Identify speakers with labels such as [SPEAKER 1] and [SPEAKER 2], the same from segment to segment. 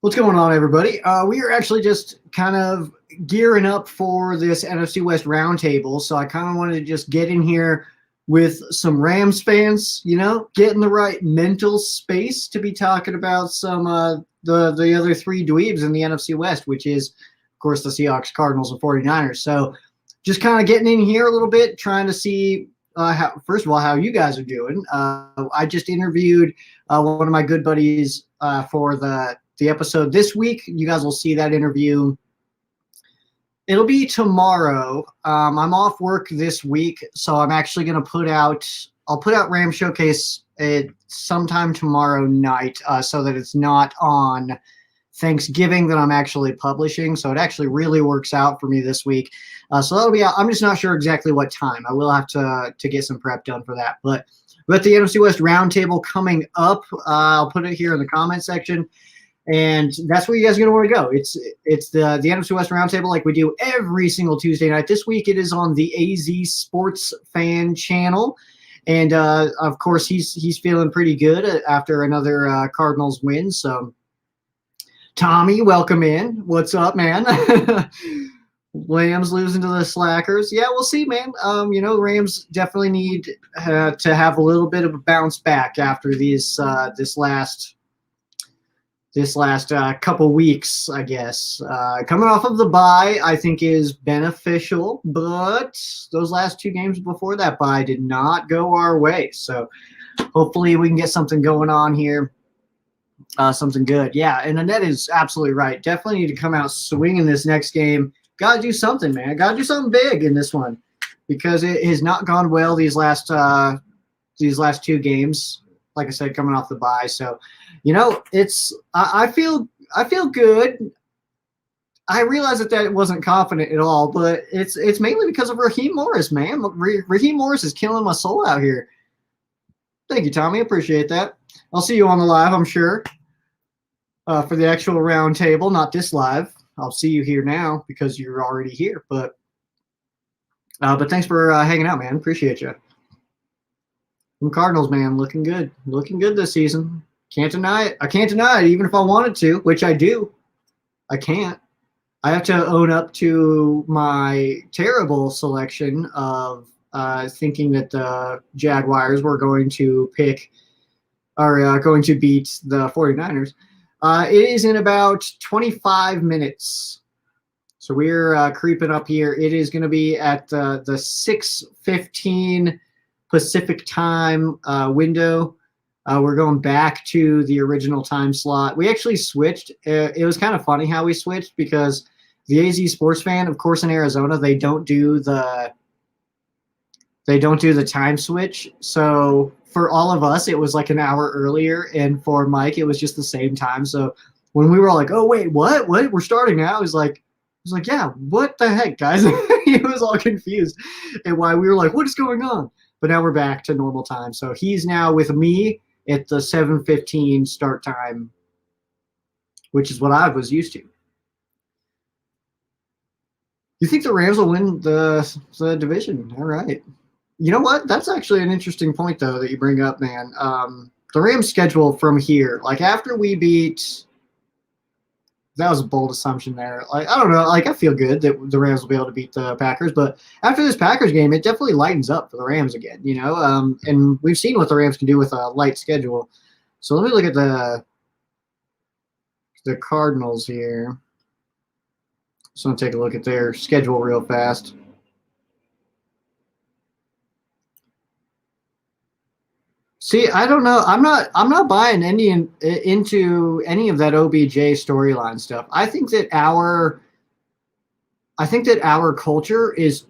[SPEAKER 1] What's going on, everybody? We are actually just kind of gearing up for this NFC West Roundtable, so I kind of wanted to just get in here with some Rams fans, get in the right mental space to be talking about some the other three dweebs in the NFC West, which is, of course, the Seahawks, Cardinals, and 49ers. So just kind of getting in here a little bit, trying to see, first of all, how you guys are doing. I just interviewed one of my good buddies for the episode this week. You guys will see that interview. It'll be tomorrow. I'm off work this week, so I'm actually going to I'll put out Ram Showcase sometime tomorrow night so that it's not on Thanksgiving that I'm actually publishing. So it actually really works out for me this week. So that'll be out. I'm just not sure exactly what time. I will have to get some prep done for that. But we got the NFC West Roundtable coming up. I'll put it here in the comment section. And that's where you guys are going to want to go. It's the NFC West Roundtable like we do every single Tuesday night. This week it is on the AZ Sports Fan channel. And, of course, he's feeling pretty good after another Cardinals win. So, Tommy, welcome in. What's up, man? Rams losing to the Slackers. Yeah, we'll see, man. Rams definitely need to have a little bit of a bounce back after this last couple weeks, I guess. Coming off of the bye, I think, is beneficial, but those last two games before that bye did not go our way. So hopefully we can get something going on here, something good. Yeah, and Annette is absolutely right. Definitely need to come out swinging this next game. Got to do something, man. Got to do something big in this one because it has not gone well these last two games. Like I said, coming off the bye. So, I feel good. I realize that wasn't confident at all, but it's mainly because of Raheem Morris, man. Raheem Morris is killing my soul out here. Thank you, Tommy. Appreciate that. I'll see you on the live, I'm sure, for the actual round table, not this live. I'll see you here now because you're already here. But thanks for hanging out, man. Appreciate you. Cardinals, man, looking good this season. Can't deny it. I can't deny it, even if I wanted to, which I do. I can't. I have to own up to my terrible selection of thinking that the Jaguars were going to beat the 49ers. It is in about 25 minutes. So we're creeping up here. It is going to be at the 6:15 Pacific time window. We're going back to the original time slot. We actually switched. It was kind of funny how we switched because the AZ Sports Fan, of course, in Arizona, they don't do the time switch. So for all of us, it was like an hour earlier, and for Mike, it was just the same time. So when we were like, "Oh wait, what? We're starting now?" He was like, "Yeah, what the heck, guys?" He was all confused, and why we were like, "What is going on?" But now we're back to normal time. So he's now with me at the 7:15 start time, which is what I was used to. You think the Rams will win the division? All right. You know what? That's actually an interesting point, though, that you bring up, man. The Rams schedule from here, like after we beat – that was a bold assumption there. Like, I don't know. Like, I feel good that the Rams will be able to beat the Packers, but after this Packers game, it definitely lightens up for the Rams again, and we've seen what the Rams can do with a light schedule. So let me look at the Cardinals here. Just want to take a look at their schedule real fast. See, I don't know. I'm not buying into any of that OBJ storyline stuff. I think that our culture is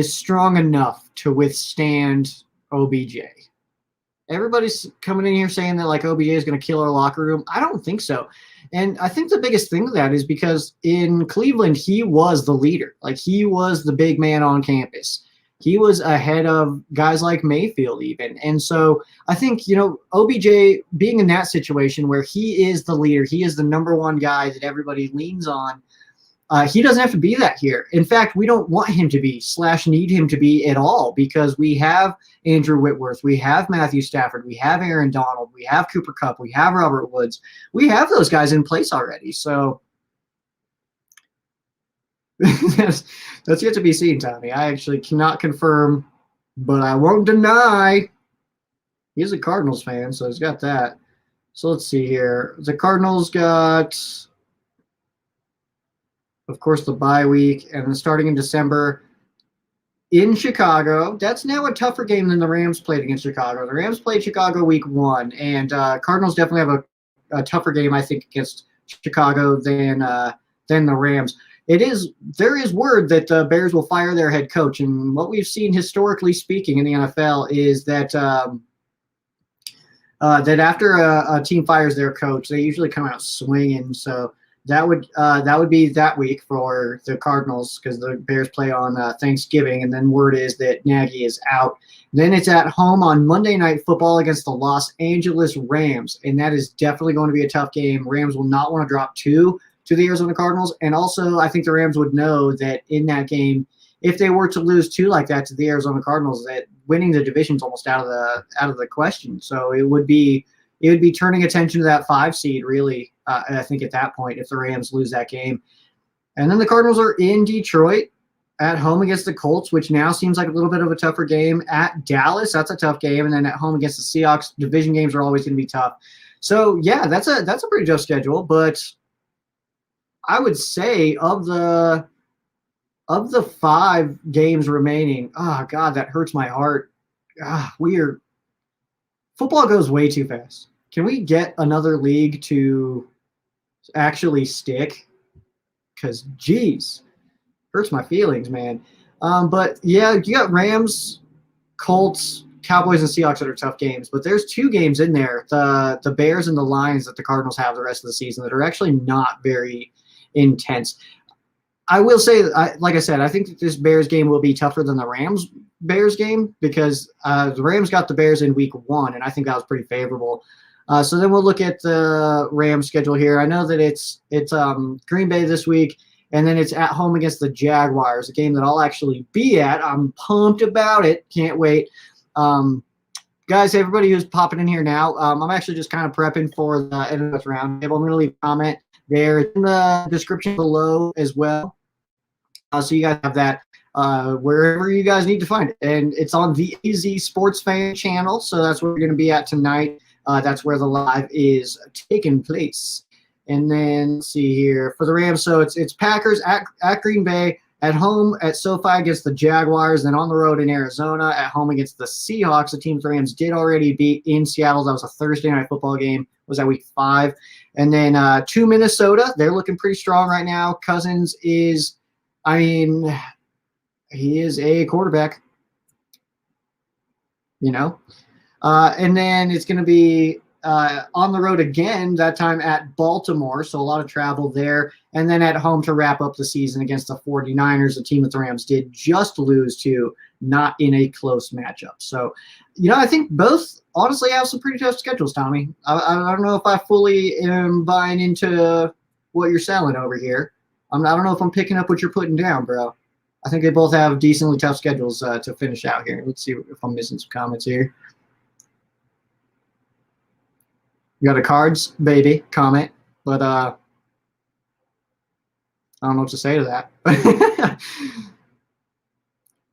[SPEAKER 1] strong enough to withstand OBJ. Everybody's coming in here saying that like OBJ is going to kill our locker room. I don't think so. And I think the biggest thing of that is because in Cleveland, he was the leader. Like he was the big man on campus. He was ahead of guys like Mayfield even. And so I think, OBJ being in that situation where he is the leader, he is the number one guy that everybody leans on, He doesn't have to be that here. In fact, we don't want him to be / need him to be at all, because we have Andrew Whitworth, we have Matthew Stafford, we have Aaron Donald, we have Cooper Kupp, we have Robert Woods. We have those guys in place already. So that's yet to be seen, Tommy. I actually cannot confirm, but I won't deny. He's a Cardinals fan, so he's got that. So let's see here. The Cardinals got, of course, the bye week, and then starting in December in Chicago. That's now a tougher game than the Rams played against Chicago. The Rams played Chicago week 1, and Cardinals definitely have a tougher game, I think, against Chicago than the Rams. There is word that the Bears will fire their head coach, and what we've seen historically speaking in the NFL is that that after a team fires their coach, they usually come out swinging. So that would be that week for the Cardinals, because the Bears play on Thanksgiving, and then word is that Nagy is out. Then it's at home on Monday Night Football against the Los Angeles Rams, and that is definitely going to be a tough game. Rams will not want to drop 2 to the Arizona Cardinals, and also I think the Rams would know that in that game, if they were to lose 2 like that to the Arizona Cardinals, that winning the division is almost out of the question. So it would be turning attention to that 5 seed, really. I think at that point, if the Rams lose that game. And then the Cardinals are in Detroit at home against the Colts, which now seems like a little bit of a tougher game. At Dallas, that's a tough game. And then at home against the Seahawks. Division games are always going to be tough. So yeah, that's a pretty tough schedule. But I would say of the 5 games remaining, oh God, that hurts my heart. Football goes way too fast. Can we get another league to actually stick? Because, geez, hurts my feelings, man. But yeah, you got Rams, Colts, Cowboys, and Seahawks that are tough games. But there's 2 games in there, the Bears and the Lions, that the Cardinals have the rest of the season that are actually not very intense. I will say, like I said, I think that this Bears game will be tougher than the Rams-Bears game, because the Rams got the Bears in week 1, and I think that was pretty favorable. So then we'll look at the Rams schedule here. I know that it's Green Bay this week, and then it's at home against the Jaguars, a game that I'll actually be at. I'm pumped about it. Can't wait. Guys, everybody who's popping in here now, I'm actually just kind of prepping for the NFC West Roundtable. I'm going to leave a comment there in the description below as well. So you guys have that wherever you guys need to find it. And it's on the AZ Sports Fan channel, so that's where we're going to be at tonight. That's where the live is taking place. And then let's see here for the Rams. So it's Packers at Green Bay, at home at SoFi against the Jaguars, then on the road in Arizona, at home against the Seahawks, a team the Rams did already beat in Seattle. That was a Thursday night football game. Was that week 5? And then to Minnesota, they're looking pretty strong right now. Cousins is, he is a quarterback, and then it's going to be on the road again, that time at Baltimore, so a lot of travel there. And then at home to wrap up the season against the 49ers, a team that the Rams did just lose to, not in a close matchup. So, I think both honestly have some pretty tough schedules, Tommy. I don't know if I fully am buying into what you're selling over here. I don't know if I'm picking up what you're putting down, bro. I think they both have decently tough schedules to finish out here. Let's see if I'm missing some comments here. You got a Cards baby comment, but I don't know what to say to that.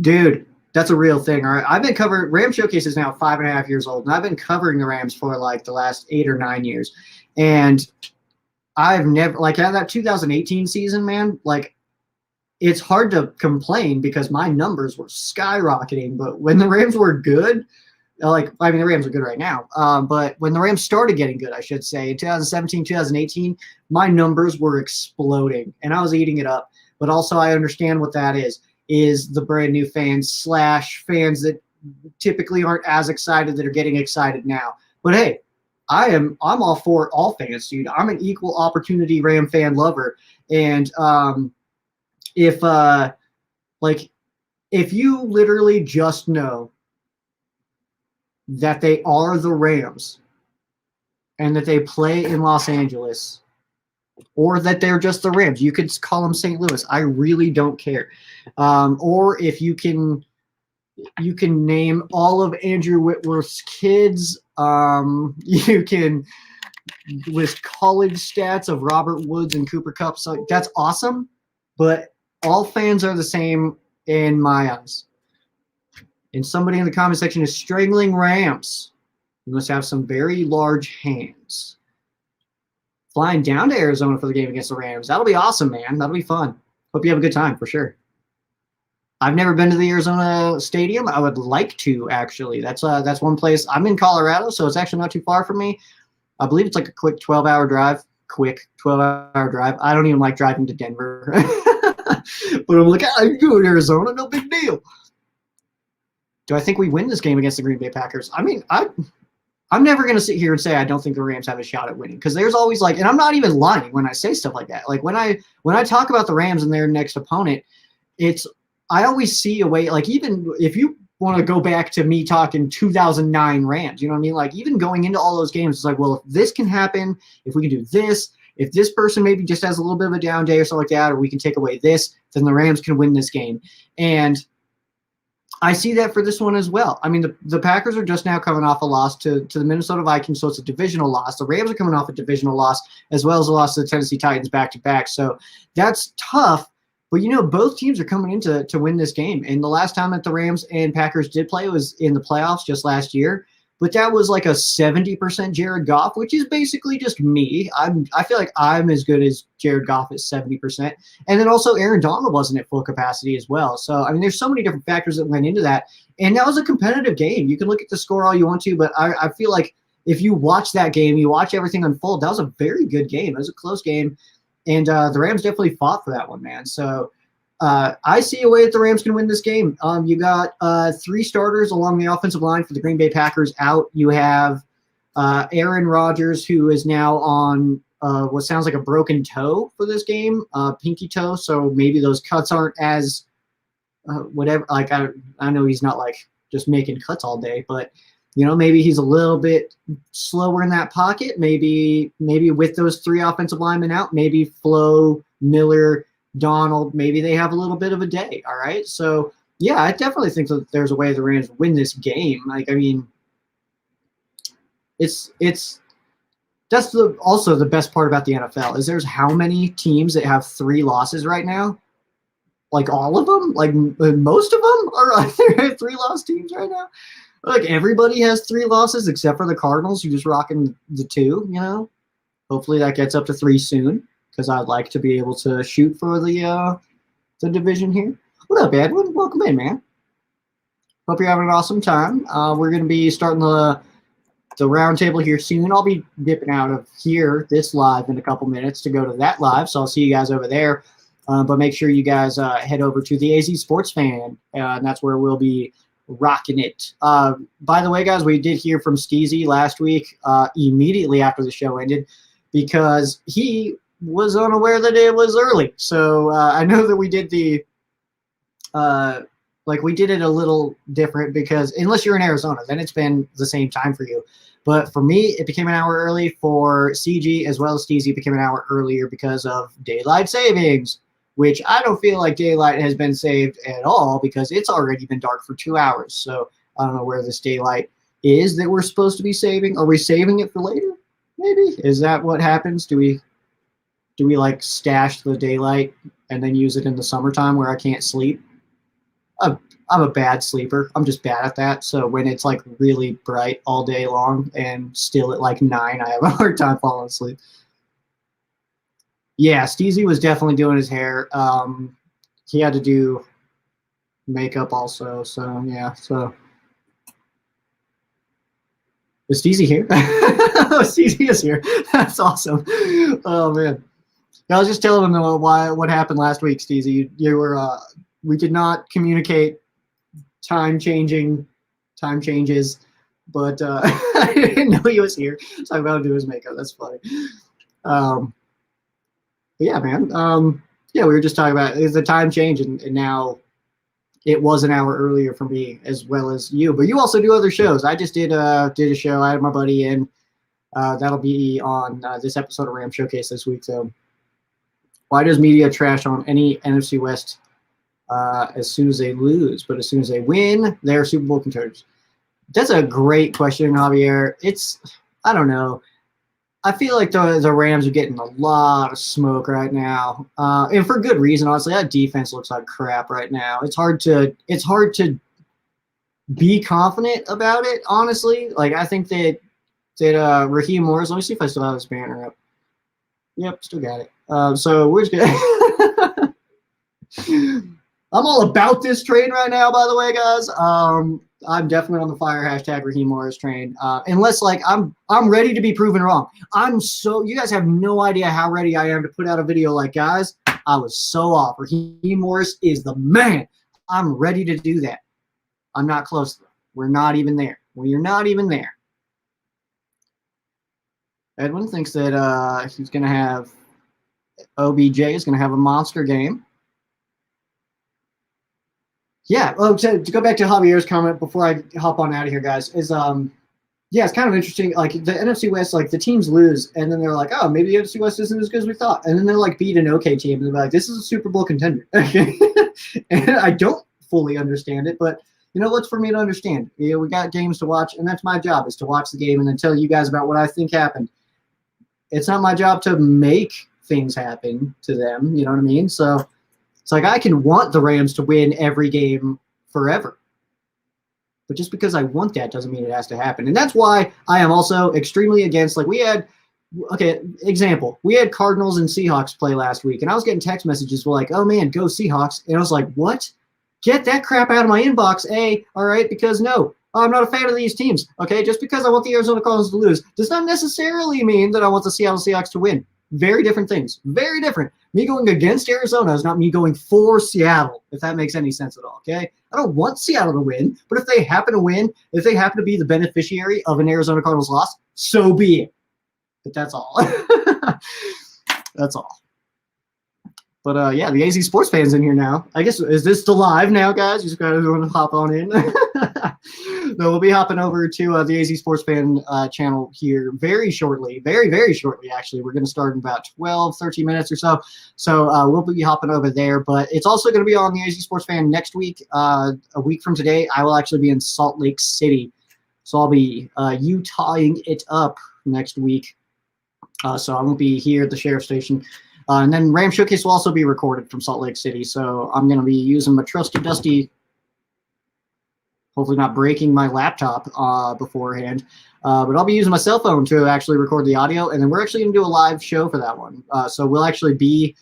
[SPEAKER 1] Dude, that's a real thing. All right, I've been covering Ram Showcase is now 5.5 years old, and I've been covering the Rams for like the last 8 or 9 years, and I've never that 2018 season, man. Like, it's hard to complain because my numbers were skyrocketing, but when the Rams were good. The Rams are good right now. But when the Rams started getting good, I should say, in 2017, 2018, my numbers were exploding, and I was eating it up. But also I understand what that is the brand new fans / fans that typically aren't as excited that are getting excited now. But hey, I'm all for all fans, dude. I'm an equal opportunity Ram fan lover. And if you literally just know that they are the Rams and that they play in Los Angeles, or that they're just the Rams. You could call them St. Louis. I really don't care. Or if you can name all of Andrew Whitworth's kids. You can list college stats of Robert Woods and Cooper Kupp. So that's awesome, but all fans are the same in my eyes. And somebody in the comment section is strangling Rams. You must have some very large hands. Flying down to Arizona for the game against the Rams. That'll be awesome, man. That'll be fun. Hope you have a good time for sure. I've never been to the Arizona Stadium. I would like to, actually. That's one place. I'm in Colorado, so it's actually not too far from me. I believe it's like a quick 12-hour drive. Quick 12-hour drive. I don't even like driving to Denver. But I'm like, I can go to Arizona. No big deal. Do I think we win this game against the Green Bay Packers? I mean, I'm never going to sit here and say I don't think the Rams have a shot at winning, because there's always like, and I'm not even lying when I say stuff like that. Like when I talk about the Rams and their next opponent, I always see a way, like even if you want to go back to me talking 2009 Rams, you know what I mean? Like even going into all those games, it's like, well, if this can happen, if we can do this, if this person maybe just has a little bit of a down day or something like that, or we can take away this, then the Rams can win this game. And I see that for this one as well. I mean, the Packers are just now coming off a loss to the Minnesota Vikings, so it's a divisional loss. The Rams are coming off a divisional loss, as well as a loss to the Tennessee Titans back-to-back. So that's tough. But, both teams are coming in to win this game. And the last time that the Rams and Packers did play was in the playoffs just last year. But that was like a 70% Jared Goff, which is basically just me. I feel like I'm as good as Jared Goff at 70%. And then also Aaron Donald wasn't at full capacity as well. So, I mean, there's so many different factors that went into that. And that was a competitive game. You can look at the score all you want to, but I feel like if you watch that game, you watch everything unfold, that was a very good game. It was a close game. And the Rams definitely fought for that one, man. So I see a way that the Rams can win this game. You got 3 starters along the offensive line for the Green Bay Packers out. You have Aaron Rodgers, who is now on what sounds like a broken toe for this game, pinky toe. So maybe those cuts aren't as whatever. Like I know he's not like just making cuts all day, but maybe he's a little bit slower in that pocket. Maybe with those 3 offensive linemen out, maybe Flo, Miller, Donald, maybe they have a little bit of a day. All right. So yeah, I definitely think that there's a way the Rams win this game. Like, I mean, that's also the best part about the NFL is there's how many teams that have 3 losses right now? Like all of them? Like most of them are there 3-loss teams right now? Like everybody has 3 losses except for the Cardinals, who just rocking the 2, Hopefully that gets up to 3 soon, because I'd like to be able to shoot for the division here. What up, Edwin? Welcome in, man. Hope you're having an awesome time. We're going to be starting the roundtable here soon. I'll be dipping out of here, this live, in a couple minutes to go to that live, so I'll see you guys over there. But make sure you guys head over to the AZ Sports Fan, and that's where we'll be rocking it. By the way, guys, we did hear from Steezy last week immediately after the show ended, because he was unaware that it was early. So I know that we did we did it a little different, because unless you're in Arizona, then it's been the same time for you. But for me, it became an hour early. For CG as well as Steezy, it became an hour earlier because of daylight savings, which I don't feel like daylight has been saved at all, because it's already been dark for 2 hours. So I don't know where this daylight is that we're supposed to be saving. Are we saving it for later? Maybe. Is that what happens? Do we like stash the daylight and then use it in the summertime where I can't sleep? I'm a bad sleeper. I'm just bad at that. So when it's like really bright all day long and still at like 9, I have a hard time falling asleep. Yeah, Steezy was definitely doing his hair. He had to do makeup also. So yeah. So is Steezy here? Oh, Steezy is here. That's awesome. Oh man. I was just telling him what happened last week, Steezy. You were we did not communicate time changes, but I didn't know he was here, so I'm about to do his makeup. That's funny. But yeah, man. Yeah, we were just talking about is the time change, and now it was an hour earlier for me as well as you. But you also do other shows. I just did a show. I had my buddy in. That'll be on this episode of Ram Showcase this week. So Why does media trash on any NFC West as soon as they lose, but as soon as they win, they're Super Bowl contenders? That's a great question, Javier. I don't know. I feel like the Rams are getting a lot of smoke right now, and for good reason. Honestly, that defense looks like crap right now. It's hard to be confident about it. Honestly, like I think that Raheem Morris. Let me see if I still have this banner up. Yep, still got it. So we're just gonna. I'm all about this train right now, by the way, guys. I'm definitely on the fire hashtag Raheem Morris train. Unless like I'm ready to be proven wrong. You guys have no idea how ready I am to put out a video like, guys, I was so off. Raheem Morris is the man. I'm ready to do that. I'm not close to them. We're not even there. We're not even there. Edwin thinks that he's going to have OBJ is going to have a monster game. Yeah. Oh, to go back to Javier's comment before I hop on out of here, guys, is yeah, it's kind of interesting. Like the NFC West, like the teams lose, and then they're like, oh, maybe the NFC West isn't as good as we thought, and then they're like beat an okay team, and they're like, this is a Super Bowl contender. And I don't fully understand it, but you know what's for me to understand? Yeah, we got games to watch, and that's my job is to watch the game and then tell you guys about what I think happened. It's not my job to make things happen to them. You know what I mean? So it's like I can want the Rams to win every game forever. But just because I want that doesn't mean it has to happen. And that's why I am also extremely against, like we had, okay, example, we had Cardinals and Seahawks play last week, and I was getting text messages like, oh man, go Seahawks. And I was like, what? Get that crap out of my inbox, all right, because no, I'm not a fan of these teams, okay? Just because I want the Arizona Cardinals to lose does not necessarily mean that I want the Seattle Seahawks to win. Very different things. Very different. Me going against Arizona is not me going for Seattle, if that makes any sense at all, okay? I don't want Seattle to win, but if they happen to win, if they happen to be the beneficiary of an Arizona Cardinals loss, so be it. But that's all. That's all. But yeah, the AZ Sports fans in here now. I guess, is this still live now, guys? You just gotta want to hop on in. No, we'll be hopping over to the AZ Sports Fan channel here very shortly. Very, very shortly, actually. We're going to start in about 12, 13 minutes or so. So we'll be hopping over there. But it's also going to be on the AZ Sports Fan next week. A week from today, I will actually be in Salt Lake City. So I'll be Utahing it up next week. So I won't be here at the sheriff station. And then Ram Showcase will also be recorded from Salt Lake City. So I'm going to be using my trusty dusty, hopefully not breaking my laptop beforehand. But I'll be using my cell phone to actually record the audio. And then we're actually going to do a live show for that one. So we'll actually be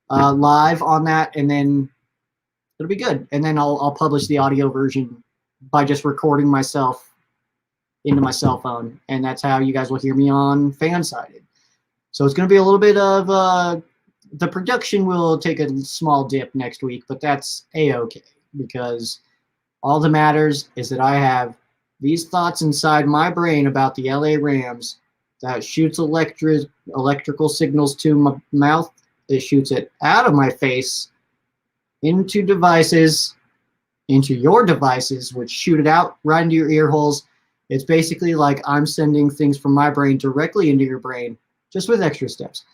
[SPEAKER 1] live on that. And then it'll be good. And then I'll publish the audio version by just recording myself into my cell phone. And that's how you guys will hear me on Fansided. So it's going to be a little bit of the production will take a small dip next week, but that's A-okay because all that matters is that I have these thoughts inside my brain about the LA Rams that shoots electrical signals to my mouth. It shoots it out of my face into devices, into your devices, which shoot it out right into your ear holes. It's basically like I'm sending things from my brain directly into your brain, just with extra steps.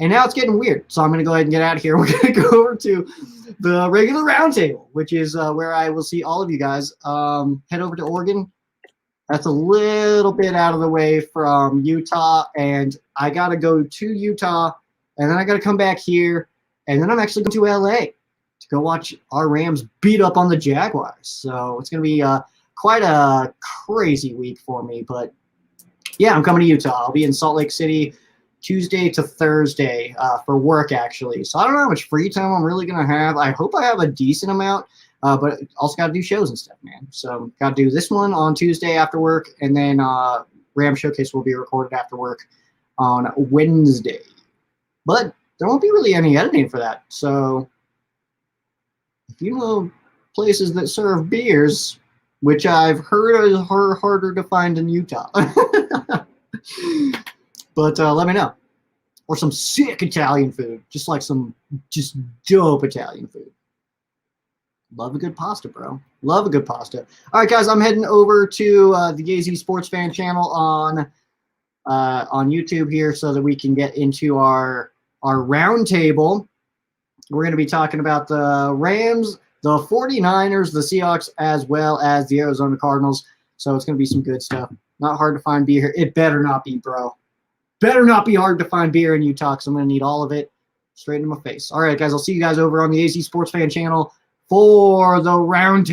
[SPEAKER 1] And now it's getting weird, so I'm going to go ahead and get out of here. We're going to go over to the regular roundtable, which is where I will see all of you guys. Head over to Oregon. That's a little bit out of the way from Utah, and I got to go to Utah, and then I got to come back here, and then I'm actually going to LA to go watch our Rams beat up on the Jaguars. So it's going to be quite a crazy week for me, but yeah, I'm coming to Utah. I'll be in Salt Lake City Tuesday to Thursday for work, actually. So I don't know how much free time I'm really going to have. I hope I have a decent amount, but also got to do shows and stuff, man. So got to do this one on Tuesday after work, and then Ram Showcase will be recorded after work on Wednesday. But there won't be really any editing for that. So if you know places that serve beers, which I've heard is harder to find in Utah. But let me know. Or some sick Italian food. Just like some just dope Italian food. Love a good pasta, bro. Love a good pasta. All right, guys, I'm heading over to the AZ Sports Fan channel on YouTube here so that we can get into our our roundtable. We're going to be talking about the Rams, the 49ers, the Seahawks, as well as the Arizona Cardinals. So it's going to be some good stuff. Not hard to find beer here. It better not be, bro. Better not be hard to find beer in Utah, because I'm going to need all of it straight in my face. All right, guys, I'll see you guys over on the AZ Sports Fan channel for the roundtable.